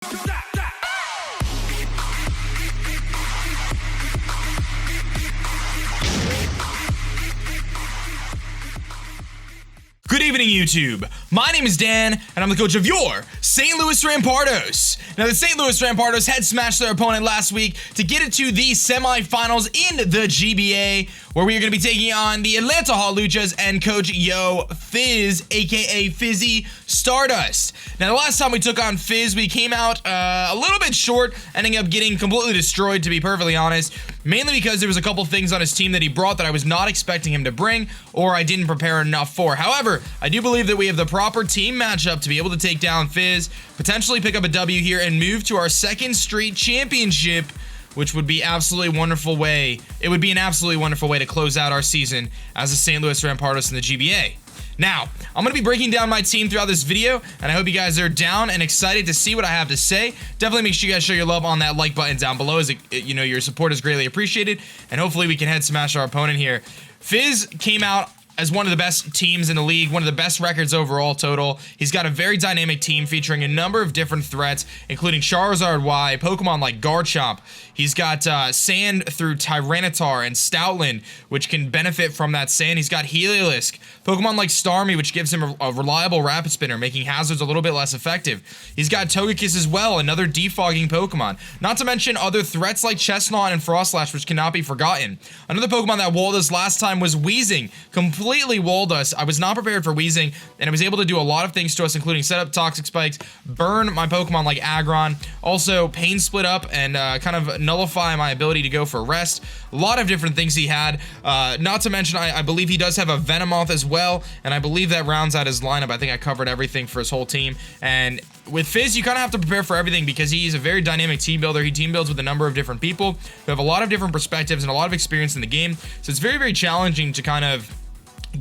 Good evening, YouTube. My name is Dan, and I'm the coach of your St. Louis Rampardos. Now, the St. Louis Rampardos had smashed their opponent last week to get it to the semifinals in the GBA, where we are going to be taking on the Atlanta Hawluchas and Coach Yo Fizz, aka Fizzy Stardust. Now, the last time we took on Fizz, we came out a little bit short, ending up getting completely destroyed, to be perfectly honest, mainly because there was a couple things on his team that he brought that I was not expecting him to bring, or I didn't prepare enough for. However, I do believe that we have the proper team matchup to be able to take down Fizz, potentially pick up a W here, and move to our second straight championship, which would be absolutely wonderful way. It would be an absolutely wonderful way to close out our season as the St. Louis Rampardos in the GBA. Now, I'm going to be breaking down my team throughout this video, and I hope you guys are down and excited to see what I have to say. Definitely make sure you guys show your love on that like button down below, as you know, your support is greatly appreciated, and hopefully we can head smash our opponent here. Fizz came out as one of the best teams in the league, one of the best records overall total. He's got a very dynamic team featuring a number of different threats, including Charizard Y, Pokemon like Garchomp. He's got sand through Tyranitar and Stoutland, which can benefit from that sand. He's got Heliolisk, Pokemon like Starmie, which gives him a reliable Rapid Spinner, making hazards a little bit less effective. He's got Togekiss as well, another defogging Pokemon. Not to mention other threats like Chestnut and Frostlash, which cannot be forgotten. Another Pokemon that walled us last time was Weezing. Completely walled us. I was not prepared for Weezing, and it was able to do a lot of things to us, including set up Toxic Spikes, burn my Pokemon like Aggron, also Pain Split Up, and kind of nullify my ability to go for Rest. A lot of different things he had. Not to mention, I believe he does have a Venomoth as well, and I believe that rounds out his lineup. I think I covered everything for his whole team, and with Fizz, you kind of have to prepare for everything because he's a very dynamic team builder. He team builds with a number of different people who have a lot of different perspectives and a lot of experience in the game, so it's very, very challenging to kind of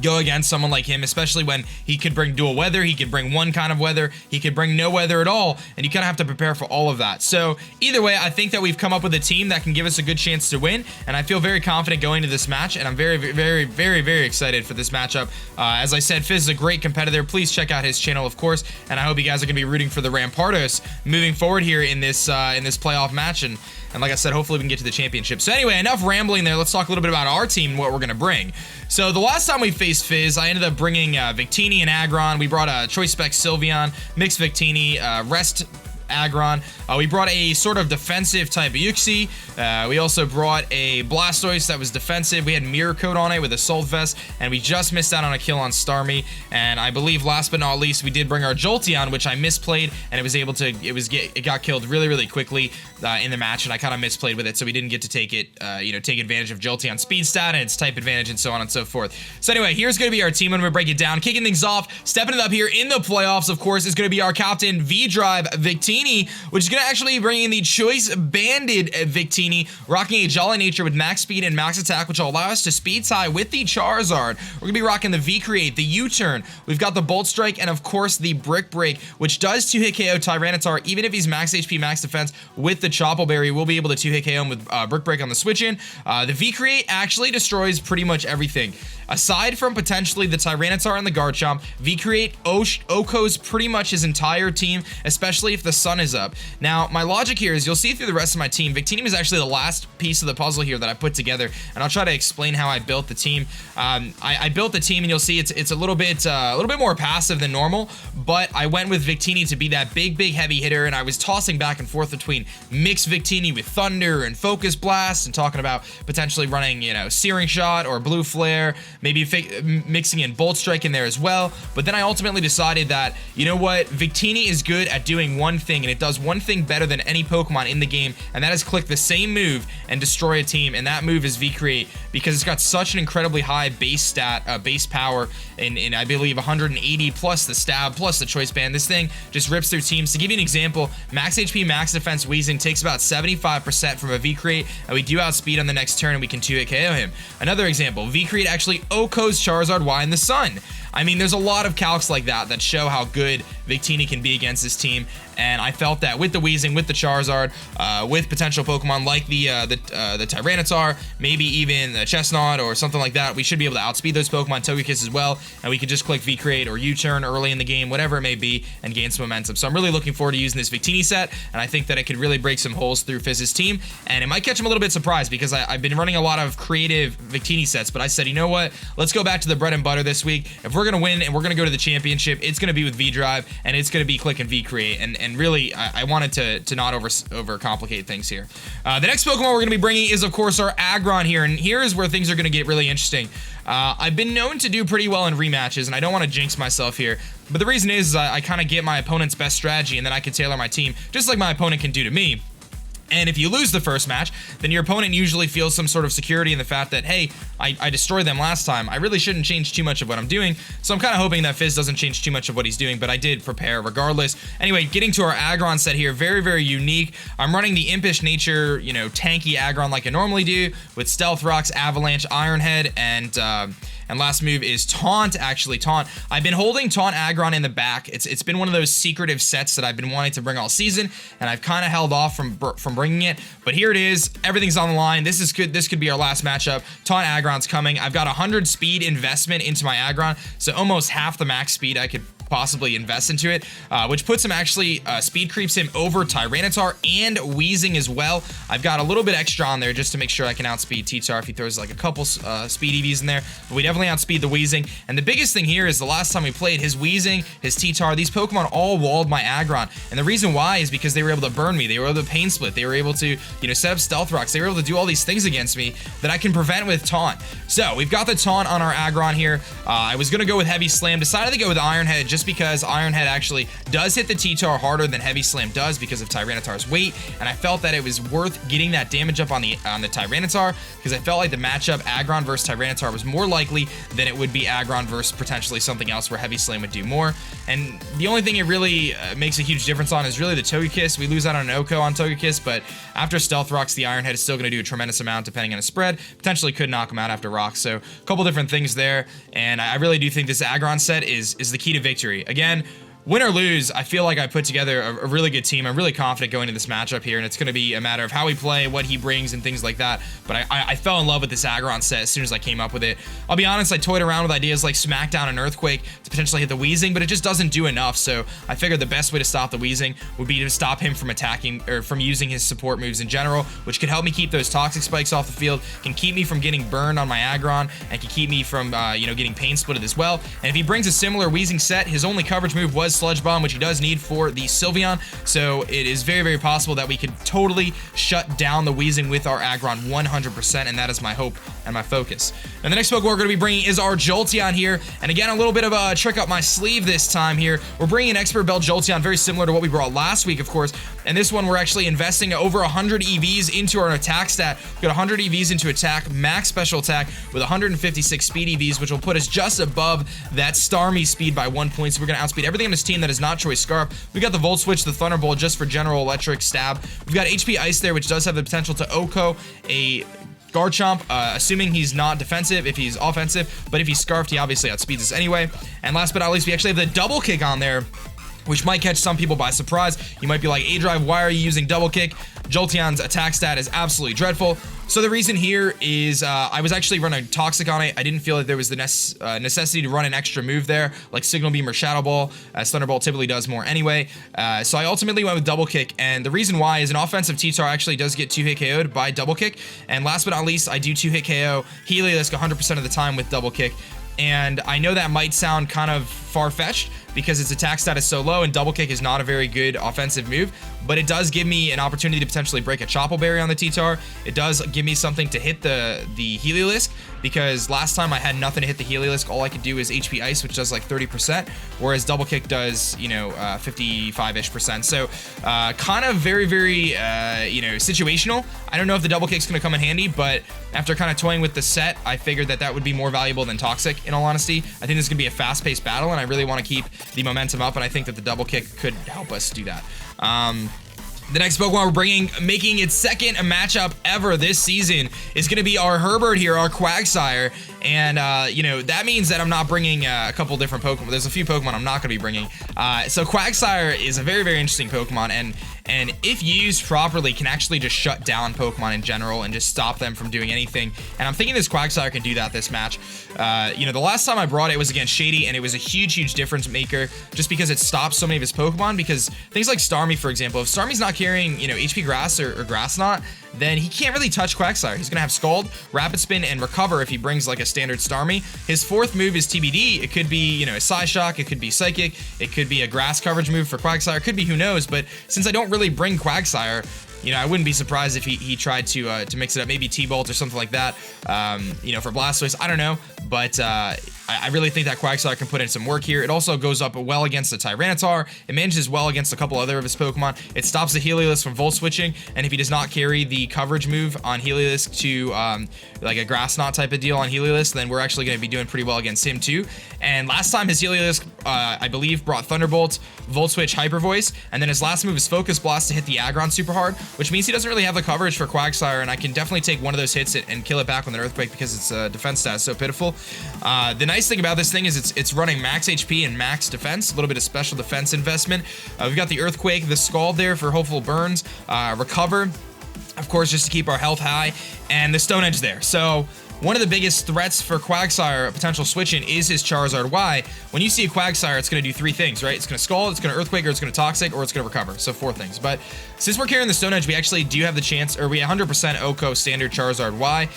go against someone like him, especially when he could bring dual weather, he could bring one kind of weather, he could bring no weather at all, and you kind of have to prepare for all of that. So either way, I think that we've come up with a team that can give us a good chance to win, and I feel very confident going to this match, and I'm very, very, very, very excited for this matchup. As I said, Fizz is a great competitor. Please check out his channel, of course, and I hope you guys are going to be rooting for the Rampardos moving forward here in this playoff match, and like I said, hopefully we can get to the championship. So anyway, enough rambling there. Let's talk a little bit about our team and what we're going to bring. So the last time we faced Fizz, I ended up bringing Victini and Aggron. We brought a Choice Spec Sylveon, Mixed Victini, Rest Aggron. We brought a sort of defensive type Uxie. We also brought a Blastoise that was defensive. We had Mirror Coat on it with Assault Vest, and we just missed out on a kill on Starmie. And I believe last but not least, we did bring our Jolteon, which I misplayed, and it got killed really, really quickly in the match, and I kind of misplayed with it, so we didn't get to take advantage of Jolteon speed stat and its type advantage and so on and so forth. So anyway, here's going to be our team. I'm going to break it down. Kicking things off, stepping it up here in the playoffs, of course, is going to be our captain, V-Drive Victini, which is going to actually bring in the Choice Banded Victini, rocking a Jolly Nature with max speed and max attack, which will allow us to speed tie with the Charizard. We're going to be rocking the V-Create, the U-Turn. We've got the Bolt Strike, and of course the Brick Break, which does 2-hit KO Tyranitar, even if he's max HP, max defense. With the Chople Berry, we'll be able to 2-hit KO him with Brick Break on the switch-in. The V-Create actually destroys pretty much everything. Aside from potentially the Tyranitar and the Garchomp, V-Create OHKOs pretty much his entire team, especially if the sun is up. Now, my logic here is you'll see through the rest of my team, Victini was actually the last piece of the puzzle here that I put together, and I'll try to explain how I built the team. I built the team, and you'll see it's a little bit more passive than normal, but I went with Victini to be that big heavy hitter, and I was tossing back and forth between Mixed Victini with Thunder and Focus Blast, and talking about potentially running, Searing Shot or Blue Flare, maybe mixing in Bolt Strike in there as well. But then I ultimately decided that, you know what, Victini is good at doing one thing, and it does one thing better than any Pokemon in the game, and that is click the same move and destroy a team, and that move is V-Create, because it's got such an incredibly high base stat, base power, in I believe 180 plus the stab plus the Choice Band. This thing just rips through teams. To give you an example, max HP, max defense Weezing takes about 75% from a V-Create, and we do outspeed on the next turn, and we can 2-hit KO him. Another example, V-Create actually OHKOs Charizard Y in the sun. I mean, there's a lot of calcs like that show how good Victini can be against this team, and I felt that with the Weezing, with the Charizard, with potential Pokemon like the Tyranitar, maybe even the Chestnut or something like that, we should be able to outspeed those Pokemon, Togekiss as well, and we can just click V-Create or U-Turn early in the game, whatever it may be, and gain some momentum. So I'm really looking forward to using this Victini set, and I think that it could really break some holes through Fizz's team, and it might catch him a little bit surprised because I've been running a lot of creative Victini sets, but I said, you know what, let's go back to the bread and butter this week. If we're gonna win and we're gonna go to the championship, it's gonna be with V-Drive, and it's gonna be click and V-Create, and really, I wanted to not overcomplicate things here. The next Pokemon we're gonna be bringing is, of course, our Aggron here, and here is where things are gonna get really interesting. I've been known to do pretty well in rematches, and I don't want to jinx myself here, but the reason is I kind of get my opponent's best strategy, and then I can tailor my team, just like my opponent can do to me. And if you lose the first match, then your opponent usually feels some sort of security in the fact that, hey, I destroyed them last time. I really shouldn't change too much of what I'm doing. So I'm kind of hoping that Fizz doesn't change too much of what he's doing, but I did prepare regardless. Anyway, getting to our Aggron set here, very, very unique. I'm running the Impish Nature, you know, tanky Aggron like I normally do, with Stealth Rocks, Avalanche, Iron Head, and last move is Taunt, actually, Taunt. I've been holding Taunt Aggron in the back. It's been one of those secretive sets that I've been wanting to bring all season, and I've kind of held off from bringing it, but here it is. Everything's on the line. This is good. This could be our last matchup. Taunt Aggron's coming. I've got 100 speed investment into my Aggron, so almost half the max speed I could possibly invest into it, which puts him actually, speed creeps him over Tyranitar and Weezing as well. I've got a little bit extra on there just to make sure I can outspeed T-Tar if he throws like a couple speed EVs in there, but we definitely outspeed the Weezing. And the biggest thing here is the last time we played, his Weezing, his T-Tar, these Pokemon all walled my Aggron, and the reason why is because they were able to burn me, they were able to Pain Split, they were able to, you know, set up Stealth Rocks, they were able to do all these things against me that I can prevent with Taunt. So we've got the Taunt on our Aggron here. I was gonna go with Heavy Slam, decided to go with Iron Head just because Iron Head actually does hit the T-Tar harder than Heavy Slam does because of Tyranitar's weight, and I felt that it was worth getting that damage up on the Tyranitar because I felt like the matchup Aggron versus Tyranitar was more likely than it would be Aggron versus potentially something else where Heavy Slam would do more. And the only thing it really makes a huge difference on is really the Togekiss. We lose out on an Oko on Togekiss, but after Stealth Rocks, the Iron Head is still going to do a tremendous amount depending on his spread. Potentially could knock him out after Rocks, so a couple different things there, and I really do think this Aggron set is the key to victory. Again, win or lose, I feel like I put together a really good team. I'm really confident going into this matchup here, and it's going to be a matter of how we play, what he brings, and things like that. But I fell in love with this Aggron set as soon as I came up with it. I'll be honest, I toyed around with ideas like Smackdown and Earthquake to potentially hit the Weezing, but it just doesn't do enough. So I figured the best way to stop the Weezing would be to stop him from attacking, or from using his support moves in general, which could help me keep those Toxic Spikes off the field, can keep me from getting burned on my Aggron, and can keep me from, you know, getting Pain Splitted as well. And if he brings a similar Weezing set, his only coverage move was Sludge Bomb, which he does need for the Sylveon, so it is very, very possible that we could totally shut down the Weezing with our Aggron 100%, and that is my hope and my focus. And the next Pokemon we're going to be bringing is our Jolteon here, and again, a little bit of a trick up my sleeve this time here. We're bringing an Expert Belt Jolteon, very similar to what we brought last week, of course, and this one we're actually investing over 100 EVs into our attack stat. We've got 100 EVs into attack, max special attack with 156 speed EVs, which will put us just above that Starmie speed by 1 point, so we're going to outspeed everything on this team that is not Choice Scarf. We got the Volt Switch, the Thunderbolt just for general electric stab. We've got HP Ice there, which does have the potential to Oko a Garchomp, assuming he's not defensive, if he's offensive, but if he's Scarfed, he obviously outspeeds us anyway. And last but not least, we actually have the Double Kick on there, which might catch some people by surprise. You might be like, aDrive, why are you using Double Kick? Jolteon's attack stat is absolutely dreadful. So the reason here is I was actually running Toxic on it. I didn't feel like there was the necessity to run an extra move there, like Signal Beam or Shadow Ball, as Thunderbolt typically does more anyway. So I ultimately went with Double Kick, and the reason why is an offensive T-Tar actually does get 2-hit KO'd by Double Kick, and last but not least, I do 2-hit KO Heliolisk 100% of the time with Double Kick. And I know that might sound kind of far-fetched because its attack stat is so low and Double Kick is not a very good offensive move, but it does give me an opportunity to potentially break a Chople Berry on the T-Tar. It does give me something to hit the Heliolisk, because last time I had nothing to hit the Heliolisk. All I could do is HP Ice, which does like 30%, whereas Double Kick does, you know, 55-ish%. So kind of very, very, you know, situational. I don't know if the Double Kick's going to come in handy, but after kind of toying with the set, I figured that that would be more valuable than Toxic, in all honesty. I think this is going to be a fast-paced battle, and I really want to keep the momentum up, and I think that the Double Kick could help us do that. The next Pokemon we're bringing, making its second matchup ever this season, is going to be our Herbert here, our Quagsire. And, you know, that means that I'm not bringing a couple different Pokemon. There's a few Pokemon I'm not going to be bringing. So Quagsire is a very, very interesting Pokemon, and if used properly, can actually just shut down Pokemon in general and just stop them from doing anything. And I'm thinking this Quagsire can do that this match. You know, the last time I brought it was against Shady, and it was a huge, huge difference maker just because it stops so many of his Pokemon. Because things like Starmie, for example, if Starmie's not carrying, you know, HP Grass or Grass Knot, then he can't really touch Quagsire. He's gonna have Scald, Rapid Spin, and Recover if he brings like a standard Starmie. His fourth move is TBD. It could be, you know, a Psyshock, it could be Psychic, it could be a Grass coverage move for Quagsire, it could be who knows. But since I don't really bring Quagsire, you know, I wouldn't be surprised if he tried to mix it up, maybe T-Bolt or something like that, you know, for Blastoise. I don't know, but I really think that Quagsire can put in some work here. It also goes up well against the Tyranitar. It manages well against a couple other of his Pokemon. It stops the Heliolisk from Volt Switching, and if he does not carry the coverage move on Heliolisk to like a Grass Knot type of deal on Heliolisk, then we're actually going to be doing pretty well against him too. And last time his Heliolisk, I believe, brought Thunderbolt, Volt Switch, Hyper Voice, and then his last move is Focus Blast to hit the Aggron super hard, which means he doesn't really have the coverage for Quagsire, and I can definitely take one of those hits and kill it back with an Earthquake because its defense stat is so pitiful. The nice thing about this thing is it's running max HP and max defense, a little bit of special defense investment. We've got the Earthquake, the Scald there for hopeful burns, Recover, of course, just to keep our health high, and the Stone Edge there. So one of the biggest threats for Quagsire, potential switch-in, is his Charizard Y. When you see a Quagsire, it's going to do three things, right? It's going to Scald, it's going to Earthquake, or it's going to Toxic, or it's going to Recover. So 4 things. But since we're carrying the Stone Edge, we actually do have the chance, or we 100% OHKO standard Charizard Y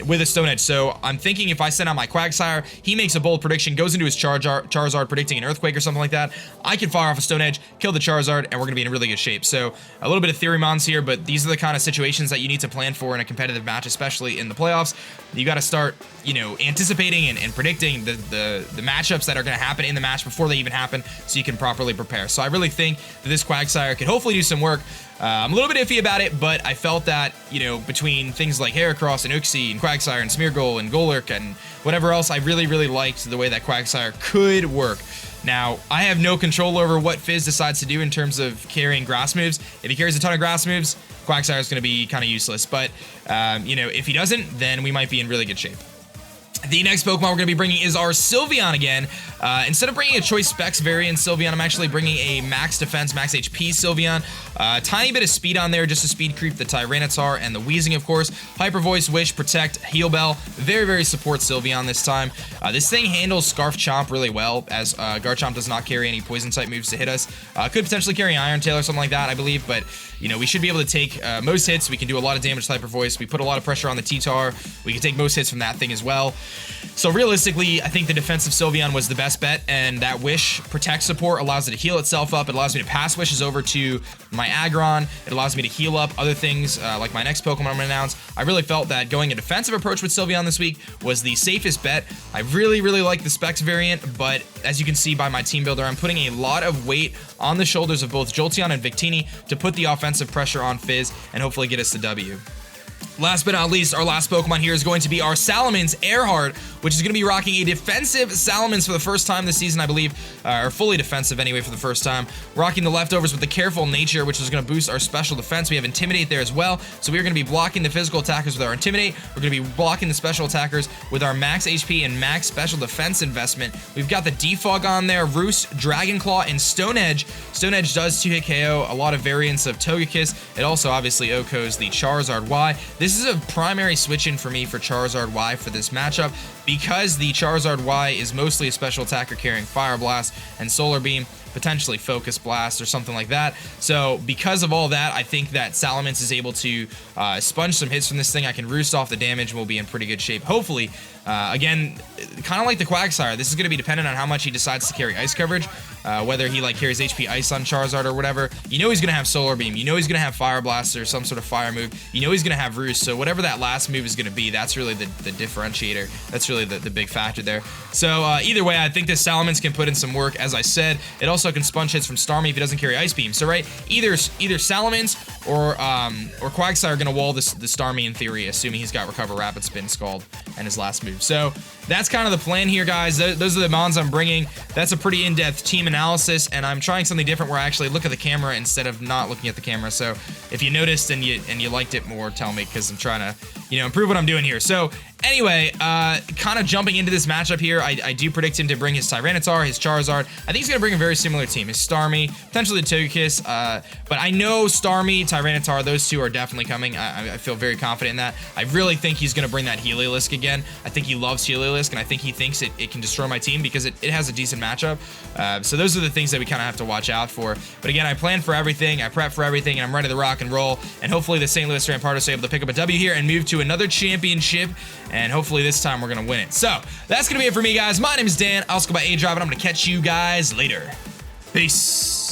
with a Stone Edge. So I'm thinking if I send out my Quagsire, he makes a bold prediction, goes into his Charizard predicting an Earthquake or something like that. I can fire off a Stone Edge, kill the Charizard, and we're going to be in really good shape. So a little bit of Theory Mons here, but these are the kind of situations that you need to plan for in a competitive match, especially in the playoffs. You got to start, you know, anticipating and predicting the matchups that are going to happen in the match before they even happen, so you can properly prepare. So I really think that this Quagsire could hopefully do some work. I'm a little bit iffy about it, but I felt that, you know, between things like Heracross and Uxie and Quagsire and Smeargle and Golurk and whatever else, I really, really liked the way that Quagsire could work. Now, I have no control over what Fizz decides to do in terms of carrying grass moves. If he carries a ton of grass moves, Quagsire is going to be kind of useless. But, you know, if he doesn't, then we might be in really good shape. The next Pokemon we're going to be bringing is our Sylveon again. Instead of bringing a Choice Specs variant Sylveon, I'm actually bringing a max defense, max HP Sylveon. Tiny bit of speed on there just to speed creep the Tyranitar and the Weezing, of course. Hyper Voice, Wish, Protect, Heal Bell. Very, very support Sylveon this time. This thing handles Scarf Chomp really well, as Garchomp does not carry any Poison-type moves to hit us. Could potentially carry Iron Tail or something like that, I believe, but, you know, we should be able to take most hits. We can do a lot of damage with Hyper Voice. We put a lot of pressure on the T-Tar. We can take most hits from that thing as well. So realistically, I think the defensive Sylveon was the best bet, and that Wish Protect support allows it to heal itself up. It allows me to pass Wishes over to my Aggron. It allows me to heal up other things like my next Pokemon I'm going to announce. I really felt that going a defensive approach with Sylveon this week was the safest bet. I really, really like the Specs variant, but as you can see by my team builder, I'm putting a lot of weight on the shoulders of both Jolteon and Victini to put the offensive pressure on Fizz and hopefully get us the W. Last but not least, our last Pokemon here is going to be our Salamence Earhart, which is going to be rocking a defensive Salamence for the first time this season, I believe, or fully defensive anyway for the first time. Rocking the leftovers with the Careful Nature, which is going to boost our special defense. We have Intimidate there as well, so we are going to be blocking the physical attackers with our Intimidate. We're going to be blocking the special attackers with our max HP and max special defense investment. We've got the Defog on there, Roost, Dragon Claw, and Stone Edge. Stone Edge does 2-hit KO, a lot of variants of Togekiss. It also obviously OHKOs the Charizard Y. This is a primary switch-in for me for Charizard Y for this matchup because the Charizard Y is mostly a special attacker carrying Fire Blast and Solar Beam, potentially Focus Blast or something like that. So because of all that, I think that Salamence is able to sponge some hits from this thing. I can roost off the damage and we'll be in pretty good shape. Hopefully, again, kind of like the Quagsire, this is going to be dependent on how much he decides to carry ice coverage, whether he like carries HP Ice on Charizard or whatever. You know he's going to have Solar Beam. You know he's going to have Fire Blast or some sort of fire move. You know he's going to have Roost. So whatever that last move is going to be, that's really the differentiator. That's really the big factor there. So either way, I think this Salamence can put in some work. As I said, it also can sponge hits from Starmie if he doesn't carry Ice Beam. So right, either Salamence or Quagsire are going to wall the Starmie in theory, assuming he's got Recover, Rapid Spin, Scald, and his last move. So that's kind of the plan here, guys. Those are the mons I'm bringing. That's a pretty in-depth team analysis, and I'm trying something different where I actually look at the camera instead of not looking at the camera. So if you noticed and you liked it more, tell me, because I'm trying to, improve what I'm doing here. So anyway, kind of jumping into this matchup here, I do predict him to bring his Tyranitar, his Charizard. I think he's going to bring a very similar team. His Starmie, potentially the Togekiss, but I know Starmie, Tyranitar, those two are definitely coming. I feel very confident in that. I really think he's going to bring that Heliolisk again. I think he loves Heliolisk, and I think he thinks it can destroy my team because it has a decent matchup. So those are the things that we kind of have to watch out for. But again, I plan for everything, I prep for everything, and I'm ready to rock and roll. And hopefully the St. Louis Rampardos are able to pick up a W here and move to another championship. And hopefully this time we're going to win it. So that's going to be it for me, guys. My name is Dan. I also go by aDrive, and I'm going to catch you guys later. Peace.